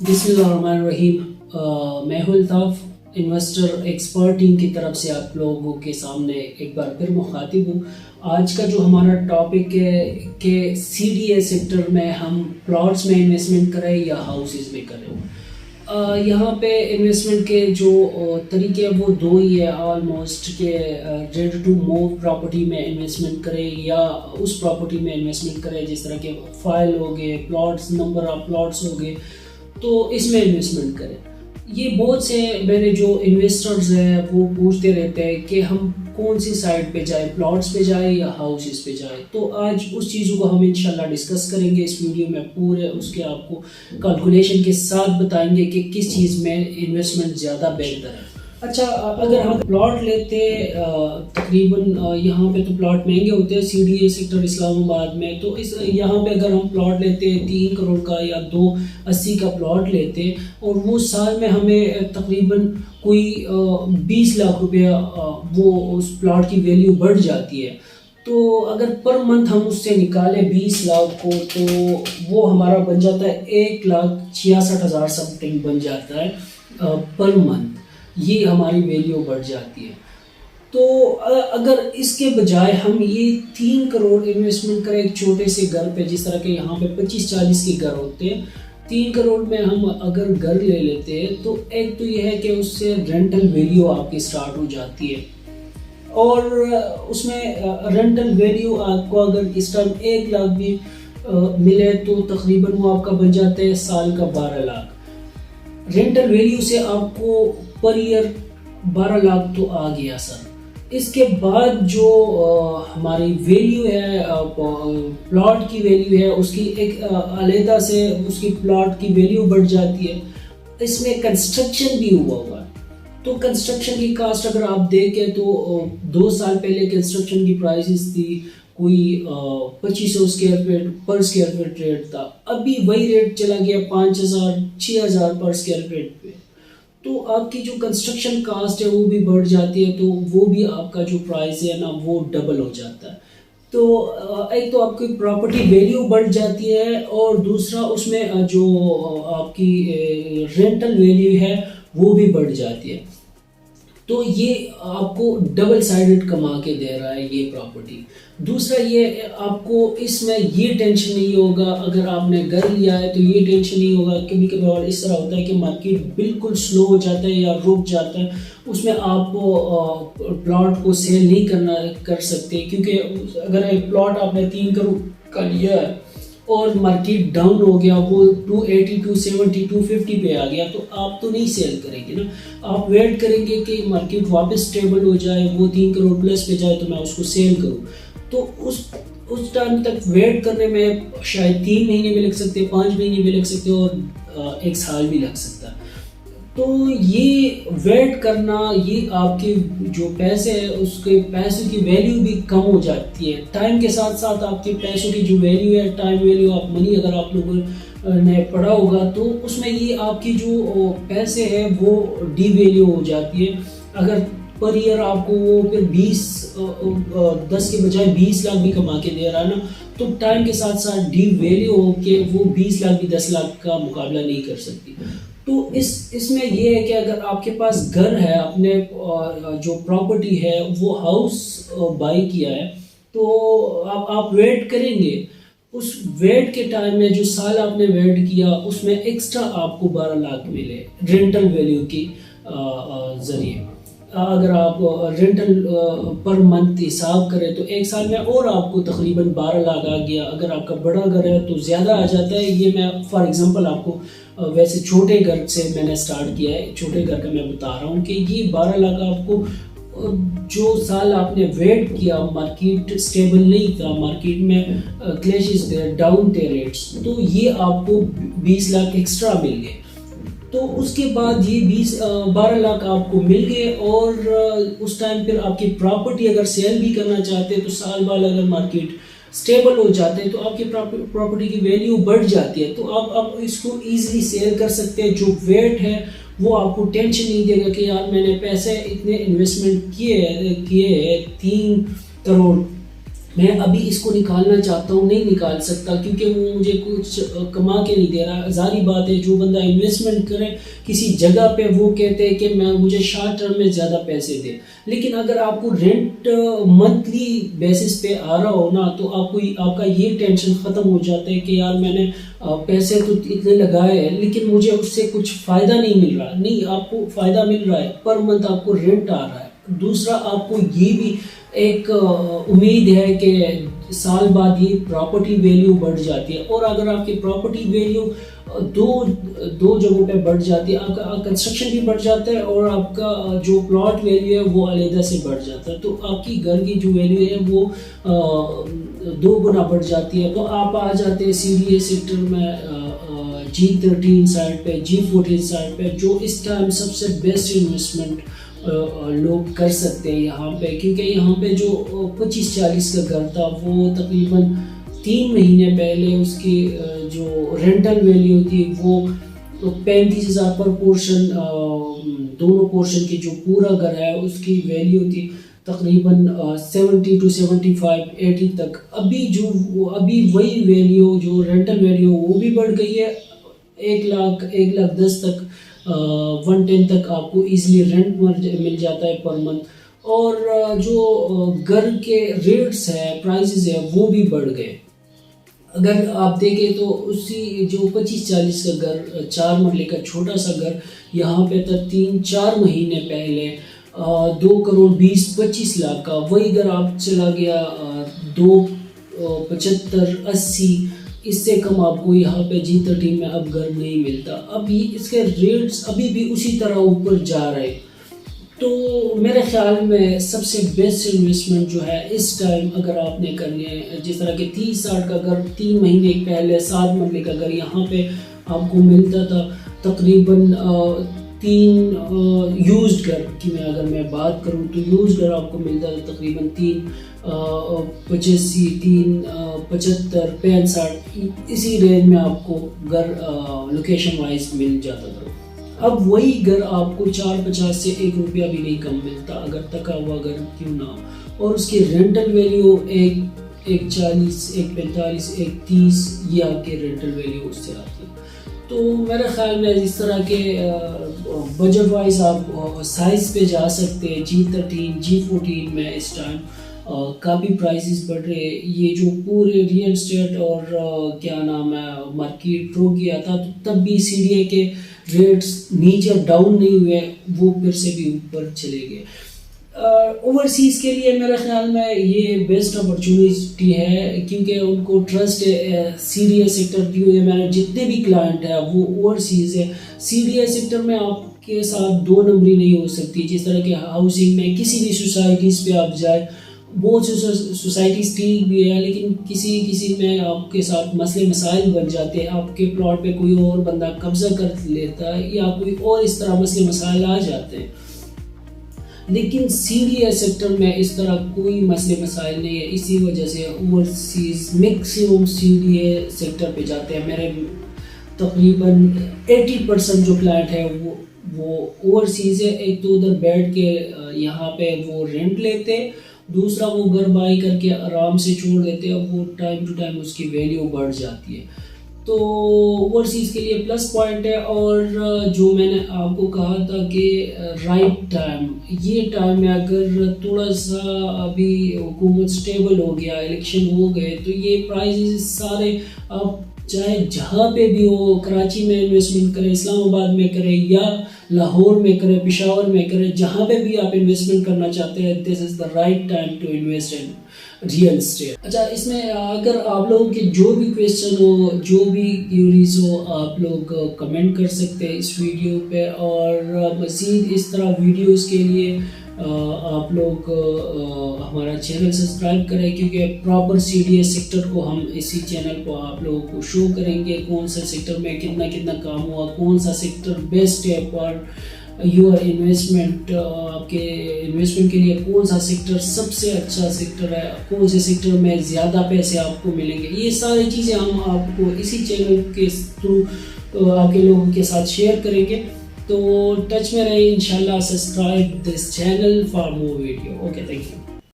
बिस्मिल्लाहिर्रहमानिर्रहीम। मैं हूं अल्ताफ, इन्वेस्टर एक्सपर्ट टीम की तरफ से आप लोगों के सामने एक बार फिर मुखातिब हूँ। आज का जो हमारा टॉपिक है कि CDA सेक्टर में हम प्लॉट्स में इन्वेस्टमेंट करें या हाउसेस में करें। यहाँ पे इन्वेस्टमेंट के जो तरीके वो दो ही है ऑलमोस्ट, के रेडी टू मूव प्रॉपर्टी में इन्वेस्टमेंट करें या उस प्रॉपर्टी में इन्वेस्टमेंट करें जिस तरह के फाइल हो गए, प्लॉट्स, नंबर ऑफ प्लॉट्स हो गए, तो इसमें इन्वेस्टमेंट करें। ये बहुत से मेरे जो इन्वेस्टर्स हैं वो पूछते रहते हैं कि हम कौन सी साइड पे जाएं, प्लॉट्स पे जाएं या हाउसेस पे जाएं। तो आज उस चीज़ों को हम इंशाल्लाह डिस्कस करेंगे इस वीडियो में। पूरे उसके आपको कैलकुलेशन के साथ बताएंगे कि किस चीज़ में इन्वेस्टमेंट ज़्यादा बेहतर है। अच्छा, अगर हम प्लॉट लेते तकरीबन यहाँ पे तो प्लॉट महंगे होते हैं CDA सेक्टर इस्लामाबाद में, तो इस यहाँ पे अगर हम प्लॉट लेते 3 करोड़ का या 280 का प्लॉट लेते और वो साल में हमें तकरीबन कोई 20 लाख रुपया वो उस प्लॉट की वैल्यू बढ़ जाती है। तो अगर पर मंथ हम उससे निकालें 20 लाख को, तो वो हमारा बन जाता है 1,66,000 समथिंग बन जाता है पर मंथ। ये हमारी वैल्यू बढ़ जाती है। तो अगर इसके बजाय हम ये 3 करोड़ इन्वेस्टमेंट करें एक छोटे से घर पे, जिस तरह के यहाँ पे 25-40 के घर होते हैं, 3 करोड़ में हम अगर घर ले लेते हैं तो एक तो ये है कि उससे रेंटल वैल्यू आपकी स्टार्ट हो जाती है, और उसमें रेंटल वैल्यू आपको अगर इस टाइम 1 लाख भी मिले तो तकरीबन वो आपका बन जाता है साल का 12 लाख। रेंटल वैल्यू से आपको पर ईयर 12 लाख तो आ गया सर। इसके बाद जो हमारी वैल्यू है, प्लॉट की वैल्यू है, उसकी एक अलहदा से उसकी प्लॉट की वैल्यू बढ़ जाती है। इसमें कंस्ट्रक्शन भी हुआ है, तो कंस्ट्रक्शन की कास्ट अगर आप देखें तो 2 साल पहले कंस्ट्रक्शन की प्राइसेस थी कोई 2500 स्क्वायर फीट पर स्क्वायर फीट रेट था। अभी वही रेट चला गया 5,000-6,000 पर स्क्वायर फीट पे। तो आपकी जो कंस्ट्रक्शन कास्ट है वो भी बढ़ जाती है, तो वो भी आपका जो प्राइस है ना वो डबल हो जाता है। तो एक तो आपकी प्रॉपर्टी वैल्यू बढ़ जाती है, और दूसरा उसमें जो आपकी रेंटल वैल्यू है वो भी बढ़ जाती है। तो ये आपको डबल साइडेड कमा के दे रहा है ये प्रॉपर्टी। दूसरा ये आपको इसमें ये टेंशन नहीं होगा, अगर आपने घर लिया है तो ये टेंशन नहीं होगा। कभी कभी और इस तरह होता है कि मार्केट बिल्कुल स्लो हो जाता है या रुक जाता है, उसमें आप प्लॉट को सेल नहीं कर सकते, क्योंकि अगर एक प्लॉट आपने 3 करोड़ का लिया है और मार्केट डाउन हो गया, वो 280, 270, 250 पे आ गया, तो आप तो नहीं सेल करेंगे ना। आप वेट करेंगे कि मार्केट वापस स्टेबल हो जाए, वो 3 करोड़ प्लस पे जाए तो मैं उसको सेल करूं। तो उस टाइम तक वेट करने में शायद 3 महीने भी लग सकते, 5 महीने भी लग सकते, और 1 साल भी लग सकता है। तो ये वेट करना, ये आपके जो पैसे हैं उसके पैसों की वैल्यू भी कम हो जाती है। टाइम के साथ साथ आपके पैसों की जो वैल्यू है, टाइम वैल्यू ऑफ मनी, अगर आप लोगों ने पढ़ा होगा तो उसमें ये आपकी जो पैसे हैं वो डी वैल्यू हो जाती है। अगर पर ईयर आपको वो फिर 10 के बजाय 20 लाख भी कमा के दे रहा है ना, तो टाइम के साथ साथ डी वैल्यू हो के वो 20 लाख भी 10 लाख का मुकाबला नहीं कर सकती। तो इसमें ये है कि अगर आपके पास घर है, अपने जो प्रॉपर्टी है वो हाउस बाई किया है, तो आप वेट करेंगे। उस वेट के टाइम में जो साल आपने वेट किया उसमें एक्स्ट्रा आपको 12 लाख मिले रेंटल वैल्यू के जरिए। अगर आप रेंटल पर मंथ हिसाब करें तो 1 साल में और आपको तकरीबन 12 लाख आ गया। अगर आपका बड़ा घर है तो ज़्यादा आ जाता है। ये मैं फॉर एग्जांपल आपको वैसे छोटे घर से मैंने स्टार्ट किया है, छोटे घर का मैं बता रहा हूँ कि ये 12 लाख आपको, जो साल आपने वेट किया, मार्केट स्टेबल नहीं था, मार्केट में क्लैशेस थे, डाउन थे रेट्स, तो ये आपको 20 लाख एक्स्ट्रा मिल गए। तो उसके बाद ये 12 लाख आपको मिल गए, और उस टाइम फिर आपकी प्रॉपर्टी अगर सेल भी करना चाहते हैं तो साल बाद अगर मार्केट स्टेबल हो जाते हैं तो आपकी प्रॉपर्टी की वैल्यू बढ़ जाती है, तो आप इसको ईजिली सेल कर सकते हैं। जो वेट है वो आपको टेंशन नहीं देगा कि यार मैंने पैसे इतने इन्वेस्टमेंट किए हैं 3 करोड़ میں ابھی اس کو نکالنا چاہتا ہوں، نہیں نکال سکتا کیونکہ وہ مجھے کچھ کما کے نہیں دے رہا. ظاہری بات ہے جو بندہ انویسٹمنٹ کرے کسی جگہ پہ وہ کہتے ہیں کہ مجھے شارٹ ٹرم میں زیادہ پیسے دے، لیکن اگر آپ کو رینٹ منتھلی بیسس پہ آ رہا ہو نا تو آپ کا یہ ٹینشن ختم ہو جاتا ہے کہ یار میں نے پیسے تو اتنے لگائے ہیں لیکن مجھے اس سے کچھ فائدہ نہیں مل رہا. نہیں، آپ کو فائدہ مل رہا ہے، پر منتھ آپ کو رینٹ آ رہا ہے. دوسرا آپ کو یہ بھی ایک امید ہے کہ سال بعد یہ پراپرٹی ویلیو بڑھ جاتی ہے، اور اگر آپ کی پراپرٹی ویلیو دو جگہوں پہ بڑھ جاتی ہے، آپ کا کنسٹرکشن بھی بڑھ جاتا ہے اور آپ کا جو پلاٹ ویلیو ہے وہ علیحدہ سے بڑھ جاتا ہے، تو آپ کی گھر کی جو ویلیو ہے وہ 2 گنا بڑھ جاتی ہے. تو آپ آ جاتے ہیں CDA سیکٹر میں G13 سائٹ پہ، G14 سائٹ پہ، جو اس ٹائم سب سے بیسٹ انویسٹمنٹ لوگ کر سکتے ہیں یہاں پہ، کیونکہ یہاں پہ جو 25-40 کا گھر تھا وہ تقریباً 3 مہینے پہلے اس کی جو رینٹل ویلیو تھی وہ 35,000 پر پورشن، دونوں پورشن کی جو پورا گھر ہے اس کی ویلیو تھی تقریباً 70 to 75 80 تک. ابھی وہی ویلیو جو رینٹل ویلیو وہ بھی بڑھ گئی ہے، 1,10,000 تک، 110 تک آپ کو ایزلی رینٹ مل جاتا ہے پر منتھ. اور جو گھر کے ریٹس ہے، پرائزز ہے، وہ بھی بڑھ گئے. اگر آپ دیکھیں تو اسی جو 25-40 کا گھر، 4 مرلے کا چھوٹا سا گھر یہاں پہ تھا 3-4 مہینے پہلے 2,20,25 لاکھ کا، وہی گھر آپ چلا گیا 2,75,80، اس سے کم آپ کو یہاں پہ G13 میں اب گھر نہیں ملتا. ابھی اس کے ریٹس ابھی بھی اسی طرح اوپر جا رہے. تو میرے خیال میں سب سے بیسٹ انویسٹمنٹ جو ہے اس ٹائم اگر آپ نے کرنی ہے، جس طرح کہ 30-60 کا گھر 3 مہینے پہلے 7 مرلے کا گھر یہاں پہ آپ کو ملتا تھا تقریباً 3 یوزڈ گھر کی اگر میں بات کروں تو یوزڈ گھر آپ کو ملتا تھا تقریباً 3,85 3,75 65 اسی رینج میں آپ کو گھر لوکیشن وائز مل جاتا تھا. اب وہی گھر آپ کو 4,50 سے 1 روپیہ بھی نہیں کم ملتا اگر تکا ہوا گھر کیوں نہ ہو، اور اس کی رینٹل ویلیو 1,40 1,45 1,30 یہ آپ کے رینٹل ویلیو اس سے آتی ہے. تو میرے خیال میں اس طرح کے بجٹ وائز آپ سائز پہ جا سکتے ہیں. G13 G14 میں اس ٹائم کافی پرائسز بڑھ رہے ہیں. یہ جو پورے ریئل اسٹیٹ اور کیا نام ہے مارکیٹ رو گیا تھا تب بھی CDA کے ریٹس نیچے ڈاؤن نہیں ہوئے، وہ پھر سے بھی اوپر چلے گئے. اوورسیز کے لیے میرے خیال میں یہ بیسٹ اپرچونیٹی ہے کیونکہ ان کو ٹرسٹ ہے CDA سیکٹر کی. میرے جتنے بھی کلائنٹ ہیں وہ اوورسیز ہے. CDA سیکٹر میں آپ کے ساتھ 2 نمبری نہیں ہو سکتی. جس طرح کہ ہاؤسنگ میں کسی بھی سوسائٹیز پہ آپ جائیں، بہت سی سوسائٹیز ٹھیک بھی ہے لیکن کسی میں آپ کے ساتھ مسئلے مسائل بن جاتے ہیں. آپ کے پلاٹ پہ کوئی اور بندہ قبضہ کر لیتا ہے یا کوئی اور اس طرح مسئلے مسائل آ جاتے ہیں. لیکن CDA سیکٹر میں اس طرح کوئی مسئلے مسائل نہیں ہے. اسی وجہ سے اوورسیز میکسیمم CDA سیکٹر پہ جاتے ہیں. میرے تقریباً 80% جو کلائنٹ ہے وہ اوورسیز ہے. ایک تو ادھر بیٹھ کے یہاں پہ وہ رینٹ لیتے، دوسرا وہ گھر بائی کر کے آرام سے چھوڑ دیتے ہیں، وہ ٹائم ٹو ٹائم اس کی ویلیو بڑھ جاتی ہے. تو اوورسیز کے لیے پلس پوائنٹ ہے. اور جو میں نے آپ کو کہا تھا کہ رائٹ ٹائم، یہ ٹائم میں اگر تھوڑا سا ابھی حکومت سٹیبل ہو گیا، الیکشن ہو گئے، تو یہ پرائزز سارے آپ چاہے جہاں پہ بھی ہو، کراچی میں انویسٹمنٹ کریں، اسلام آباد میں کریں یا لاہور میں کریں، پشاور میں کریں، جہاں پہ بھی آپ انویسٹمنٹ کرنا چاہتے ہیں، this is the right time to invest in real estate. اچھا، اس میں اگر آپ لوگوں کے جو بھی کویسچن ہو، جو بھی کیوریز ہو، آپ لوگ کمنٹ کر سکتے ہیں اس ویڈیو پہ. اور مزید اس طرح ویڈیوز کے لیے آپ لوگ ہمارا چینل سبسکرائب کریں کیونکہ پراپر CDA سیکٹر کو ہم اسی چینل کو آپ لوگوں کو شو کریں گے. کون سا سیکٹر میں کتنا کام ہوا، کون سا سیکٹر بیسٹ ہے فار یور انویسٹمنٹ، آپ کے انویسٹمنٹ کے لیے کون سا سیکٹر سب سے اچھا سیکٹر ہے، کون سے سیکٹر میں زیادہ پیسے آپ کو ملیں گے. یہ ساری چیزیں ہم آپ کو اسی چینل کے تھرو آپ کے لوگوں کے ساتھ شیئر کریں گے. تو ٹچ میں رہیں انشاءاللہ. Subscribe this channel for more video. Okay, thank you.